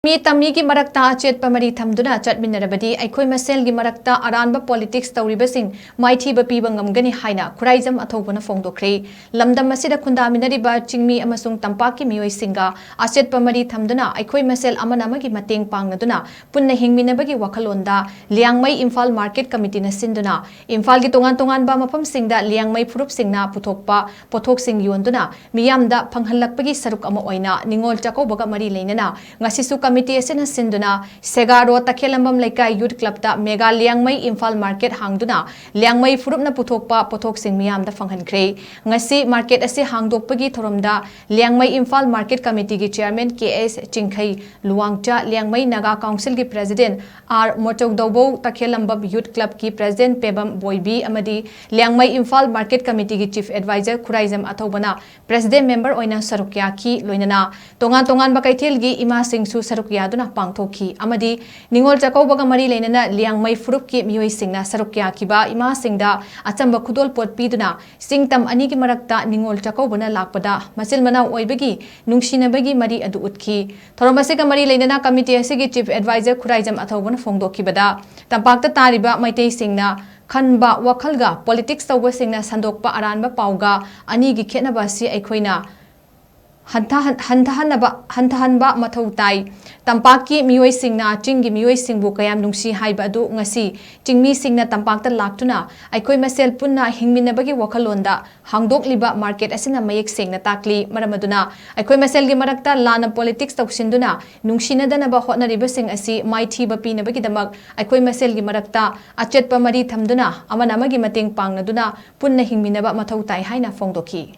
Chingmi Tami ki Marakta Achetpa Thamduna Chatminarabadi Eikhoi Maselgi Marakta Aranba politics TOURIBASING MAITHIBA PIBA NGAMGANI HAINA KHURAIJAM ATHOUBANA PHONGDOKHRE Lamdam Masida Khundaminariba Chingmi amasung Tampaki Mioi Singa Achetpa Thamduna Eikhoi Masel Amanamagi Mateng Pangnaduna Punna Hingminabagi Wakalonda Liangmai Imphal Market Committee na Sinduna Imphal gi tongan ba mafam singda Liangmai Phurup Singna Puthokpa Pothok Sing Yonduna Miyamda Phanghalakpagi saruk ama oina Ningol Chakobaga Mari Leinana Ngasisu Committee asina sinduna Segaro Takhelambam Laikai Youth Club da Mega Liangmai Imphal Market hangduna Liangmai Phurupna Puthokpa Pothok Sing Miyam da Phanghankre Ngasi Market asi hangdokpagi thoromda Liangmai Imphal Market Committee gi Chairman KS Chingkhai Luwangcha Liangmai Naga Council gi President R Motokdobo Takhelambam Youth Club ki President Pebam Boybi amadi Liangmai Imphal Market Committee gi Chief Advisor KHURAIJAM ATHOUBANA President Member oina Sarukya ki loinana tongan bakaithil gi Ima Singsu Sarukya Pangthoki Amadi Ningol Chakobaga Mari Leinana Liangmai Phurup ki Mioi Singna Sarukya kiba Ima Singda Achamba Khudol Pot Piduna Singtam Anigi Marakta Ningol Chakobana Lakpada Masil Mana Oibagi Nungsinabagi Mari Adu Utki Thoromasiga Mari Leinana Committee asigi Chief Advisor KHURAIJAM ATHOUBANA Phongdokhi Bada Tampakta Tariba Maitei Singna Khanba Wakalga Politics Tawba Singna Sandokpa Aranba Pauga Anigi Khetnaba si Eikhoina Hantahanba Mathau Tai Tampaki Mioi Singna Chinggi Mioi Singbu Kayam Nungsi Haiba Adu Ngasi Chingmi Singna Tampakta Laktuna Eikhoi Masel Punna Hingminabagi Wakalonda Hangdok Liba Market Asina Mayek Singna Takli Maramaduna Eikhoi Maselgi Marakta Lana Politics Tawsinduna Nungsina Danaba Hotnariba Sing Asi MAITHIBA Pinabagi Damak Eikhoi Maselgi Marakta Achetpa Thamduna Amanamagi Mateng Pangnaduna Punna Hingminaba Mathau Tai HAINA Phongdokhi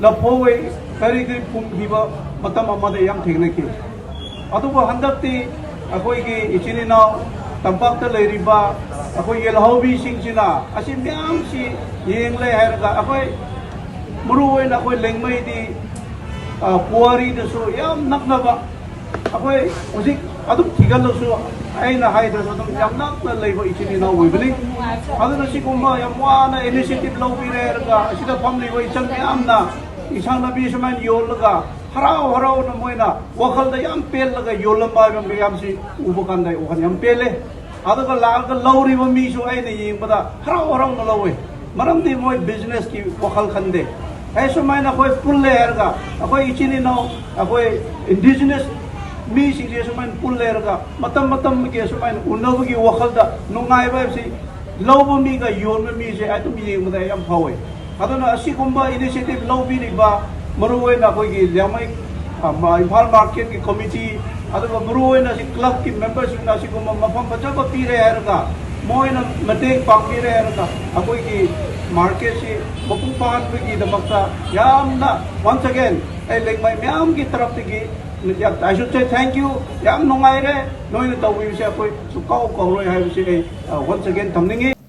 Lapoi very good Hiba Matamama Yam Technique. Atuba Handati, Akoigi, Ichinina, Tampakta Leriba, Akoy Hobby Singina, Asim si Ying Lay Herga, Akoy Muru and Akoy Lengmay, Puari the so Yam Naknava, Akoy Uzik Adu Tigaloso, Aina Hydra, Yam Nakna Labor Ichinina, we believe. Other Sikumba, Yamwana, initiative low Pirega, Sita family way, Champiana. Isang nabi semen yolaga harau na moina wakal da yam pel laga yolam ba yam si ubukan dai ukan yam pele ada ka lag ka lauri ba mi su ai ni bada harau na lawe maram di moi business ki wakal khande ai so mai na koi pulle erga akoi ichini no akoi indigenous mi si je so mai pulle erga matam ke so mai unabu ki wakal da nungai ba si lawo mi ga yon mi se ai tu mi bada yam phawe Adana Asikumba initiative low biniba Maruwe na Kogi Yamai Imphal Market Committee Adaba Maruwe na si club ki members na Sikuma Mafam Pachaba Pire Erga Moina Mateng Pang Pire Erga Akoy ki market si Mapupan ki Damakta Yamna once again I like my Miam ki taraf tigi I should say thank you Yam nungaire Noy na tawin siya koy Sukao Kauroy have say once again Thamningi